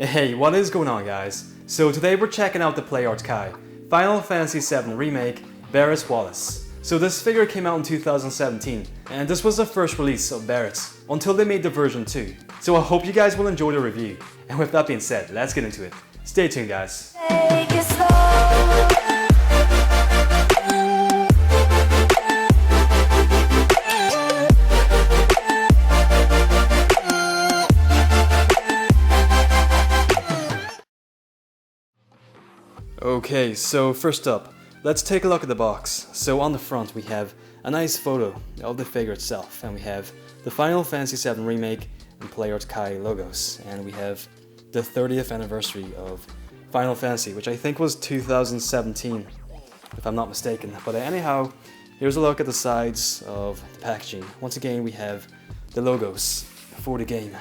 Hey, what is going on, guys? So today we're checking out the Play Art Kai, Final Fantasy VII Remake Barret Wallace. So this figure came out in 2017, and this was the first release of Barret, until they made the version 2. So I hope you guys will enjoy the review, and with that being said, let's get into it. Stay tuned, guys. Take it slow. Okay, so first up, let's take a look at the box. So on the front we have a nice photo of the figure itself, and we have the Final Fantasy VII Remake and Play Art Kai logos, and we have the 30th anniversary of Final Fantasy, which I think was 2017, if I'm not mistaken. But anyhow, here's a look at the sides of the packaging. Once again, we have the logos for the game.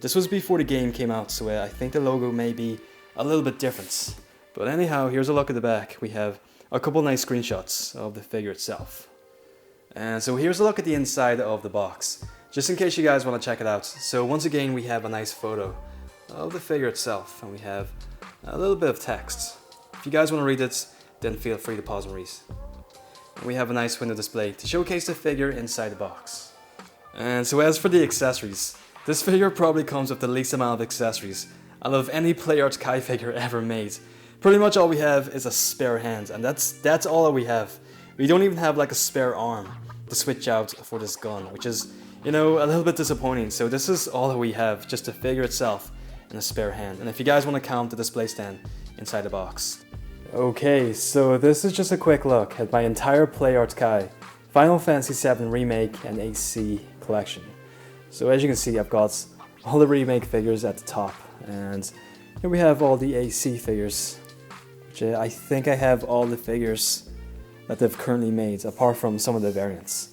This was before the game came out, so I think the logo may be a little bit different. But anyhow, here's a look at the back. We have a couple nice screenshots of the figure itself. And so here's a look at the inside of the box, just in case you guys want to check it out. So once again, we have a nice photo of the figure itself, and we have a little bit of text. If you guys want to read it, then feel free to pause and read. And we have a nice window display to showcase the figure inside the box. And so as for the accessories, this figure probably comes with the least amount of accessories out of any Play Art Kai figure ever made. Pretty much all we have is a spare hand, and that's all that we have. We don't even have like a spare arm to switch out for this gun, which is, you know, a little bit disappointing. So this is all that we have, just the figure itself and a spare hand. And if you guys want to count the display stand inside the box. Okay, so this is just a quick look at my entire Play Art Kai Final Fantasy VII Remake and AC collection. So as you can see, I've got all the remake figures at the top, and here we have all the AC figures. I think I have all the figures that they've currently made, apart from some of the variants.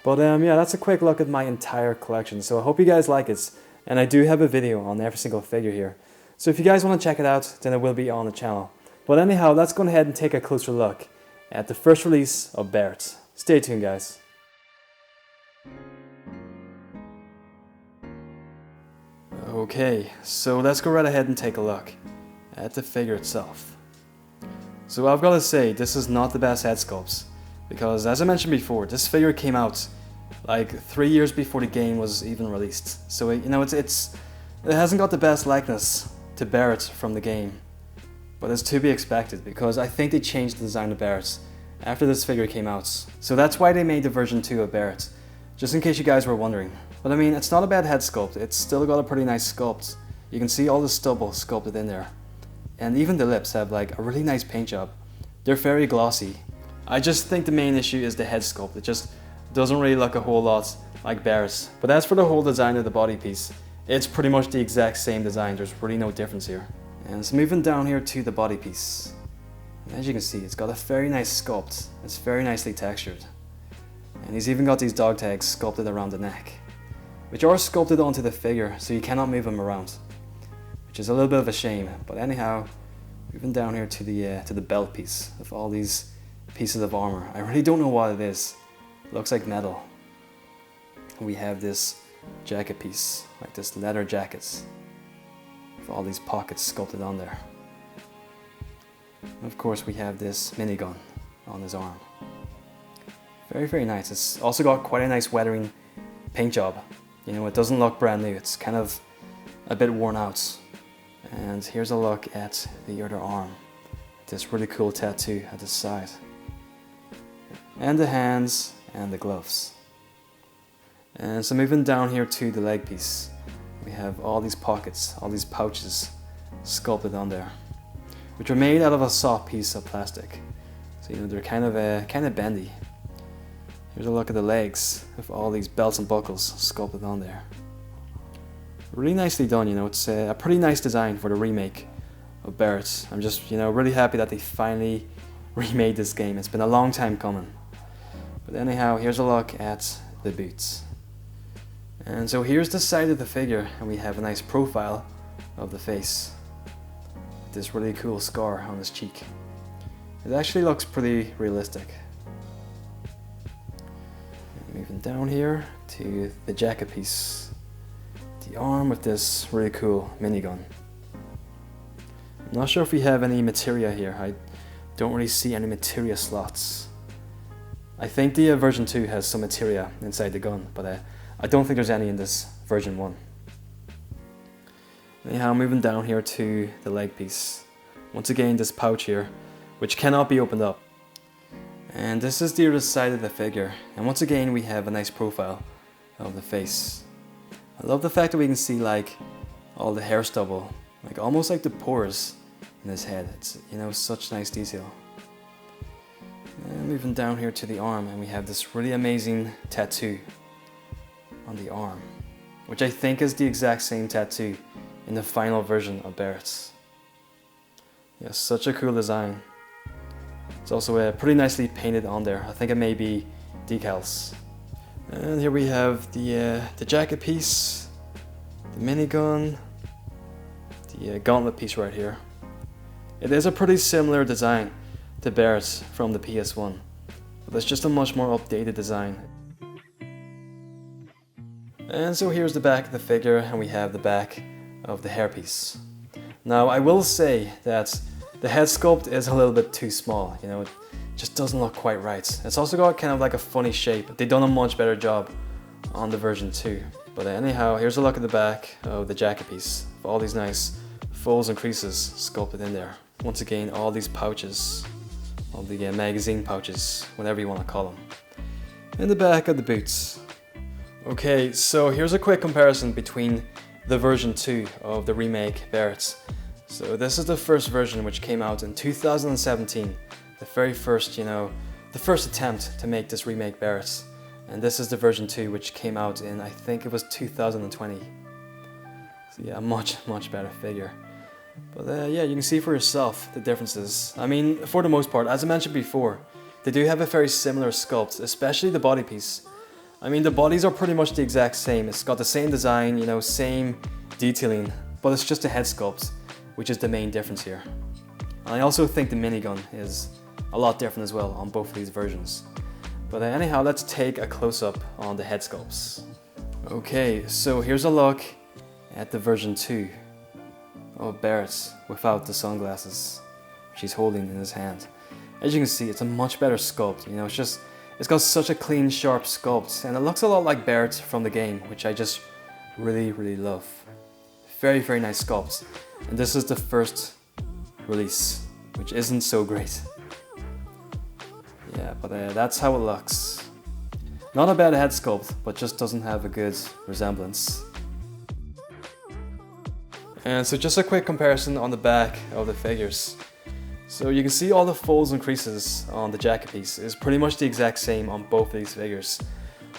But yeah, that's a quick look at my entire collection, so I hope you guys like it. And I do have a video on every single figure here. So if you guys want to check it out, then it will be on the channel. But anyhow, let's go ahead and take a closer look at the first release of Barret. Stay tuned, guys. Okay, so let's go right ahead and take a look at the figure itself. So I've got to say, this is not the best head sculpts, because as I mentioned before, this figure came out like 3 years before the game was even released. So you know, it hasn't got the best likeness to Barret from the game, but it's to be expected, because I think they changed the design of Barret after this figure came out. So that's why they made the version 2 of Barret, just in case you guys were wondering. But I mean, it's not a bad head sculpt, it's still got a pretty nice sculpt. You can see all the stubble sculpted in there. And even the lips have like a really nice paint job. They're very glossy. I just think the main issue is the head sculpt. It just doesn't really look a whole lot like Barret's. But as for the whole design of the body piece, it's pretty much the exact same design. There's really no difference here. And so moving down here to the body piece. As you can see, it's got a very nice sculpt. It's very nicely textured. And he's even got these dog tags sculpted around the neck, which are sculpted onto the figure, so you cannot move them around, which is a little bit of a shame. But anyhow, moving down here to the belt piece of all these pieces of armor. I really don't know what it is. It looks like metal. We have this jacket piece, like this leather jacket, with all these pockets sculpted on there. And of course, we have this minigun on his arm. Very, very nice. It's also got quite a nice weathering paint job. You know, it doesn't look brand new. It's kind of a bit worn out. And here's a look at the other arm. This really cool tattoo at the side. And the hands and the gloves. And so moving down here to the leg piece, we have all these pockets, all these pouches sculpted on there, which are made out of a soft piece of plastic. So you know, they're kind of bendy. Here's a look at the legs with all these belts and buckles sculpted on there. Really nicely done, you know, it's a pretty nice design for the remake of Barret. I'm just, you know, really happy that they finally remade this game. It's been a long time coming. But anyhow, here's a look at the boots. And so here's the side of the figure, and we have a nice profile of the face. This really cool scar on his cheek. It actually looks pretty realistic. And moving down here to the jacket piece. The arm with this really cool minigun. I'm not sure if we have any materia here. I don't really see any materia slots. I think the version 2 has some materia inside the gun, but I don't think there's any in this version 1. Anyhow, moving down here to the leg piece. Once again, this pouch here, which cannot be opened up. And this is the other side of the figure. And once again, we have a nice profile of the face. I love the fact that we can see like all the hair stubble, like almost like the pores in his head. It's, you know, such nice detail. And moving down here to the arm, and we have this really amazing tattoo on the arm, which I think is the exact same tattoo in the final version of Barret's. Yeah, such a cool design. It's also pretty nicely painted on there. I think it may be decals. And here we have the jacket piece, the minigun, the gauntlet piece right here. It is a pretty similar design to Barret's from the PS1, but it's just a much more updated design. And so here's the back of the figure, and we have the back of the hairpiece. Now I will say that the head sculpt is a little bit too small, you know, it just doesn't look quite right. It's also got kind of like a funny shape. They've done a much better job on the version 2. But anyhow, here's a look at the back of the jacket piece. All these nice folds and creases sculpted in there. Once again, all these pouches, all the magazine pouches, whatever you want to call them. And the back of the boots. Okay, so here's a quick comparison between the version 2 of the Remake Barret. So this is the first version, which came out in 2017. The very first, you know, the first attempt to make this Remake Barret. And this is the version 2, which came out in, I think it was 2020. So yeah, much better figure. But yeah, you can see for yourself the differences. I mean, for the most part, as I mentioned before, they do have a very similar sculpt, especially the body piece. I mean, the bodies are pretty much the exact same. It's got the same design, you know, same detailing, but it's just a head sculpt, which is the main difference here. And I also think the minigun is a lot different as well on both of these versions. But anyhow, let's take a close-up on the head sculpts. Okay, so here's a look at the version 2 of Barret without the sunglasses she's holding in his hand. As you can see, it's a much better sculpt. You know, it's got such a clean, sharp sculpt, and it looks a lot like Barret from the game, which I just really love. Very nice sculpt. And this is the first release, which isn't so great. Yeah, but that's how it looks. Not a bad head sculpt, but just doesn't have a good resemblance. And so just a quick comparison on the back of the figures. So you can see all the folds and creases on the jacket piece is pretty much the exact same on both of these figures.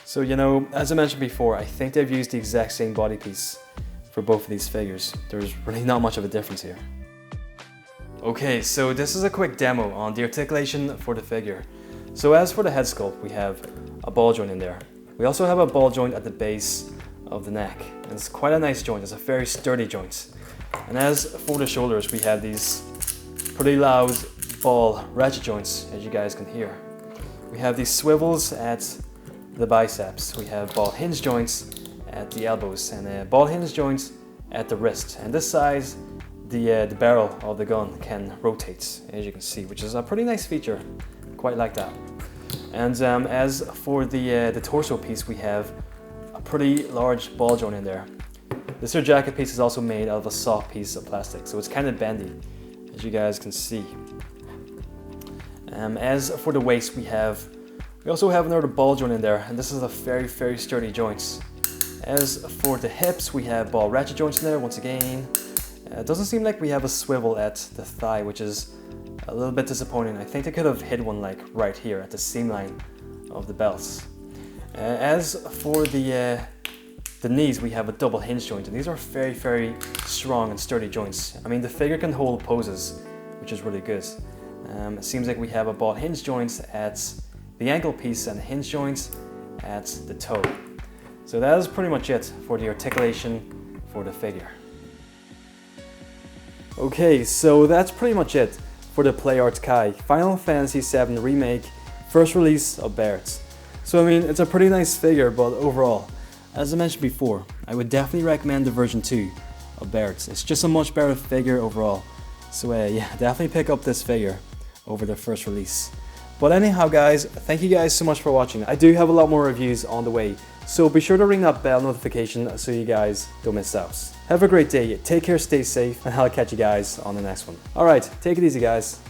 So, you know, as I mentioned before, I think they've used the exact same body piece for both of these figures. There's really not much of a difference here. Okay, so this is a quick demo on the articulation for the figure. So as for the head sculpt, we have a ball joint in there. We also have a ball joint at the base of the neck. And it's quite a nice joint, it's a very sturdy joint. And as for the shoulders, we have these pretty loud ball ratchet joints, as you guys can hear. We have these swivels at the biceps. We have ball hinge joints at the elbows and ball hinge joints at the wrist. And this size, the barrel of the gun can rotate, as you can see, which is a pretty nice feature. Quite like that. And as for the torso piece, we have a pretty large ball joint in there. This here jacket piece is also made out of a soft piece of plastic, so it's kind of bendy, as you guys can see. As for the waist, we also have another ball joint in there, and this is a very sturdy joint. As for the hips, we have ball ratchet joints in there once again. It doesn't seem like we have a swivel at the thigh, which is a little bit disappointing. I think they could have hid one like right here at the seam line of the belts. As for the knees, we have a double hinge joint, and these are very strong and sturdy joints. I mean, the figure can hold poses, which is really good. It seems like we have a ball hinge joint at the ankle piece and hinge joints at the toe. So that is pretty much it for the articulation for the figure. Okay, so that's pretty much it for the PlayArt Kai Final Fantasy VII Remake first release of Barret. So I mean, it's a pretty nice figure, but overall, as I mentioned before, I would definitely recommend the version 2 of Barret. It's just a much better figure overall. So yeah, definitely pick up this figure over the first release. But anyhow guys, thank you guys so much for watching. I do have a lot more reviews on the way, so be sure to ring that bell notification so you guys don't miss out. Have a great day, take care, stay safe, and I'll catch you guys on the next one. Alright, take it easy guys.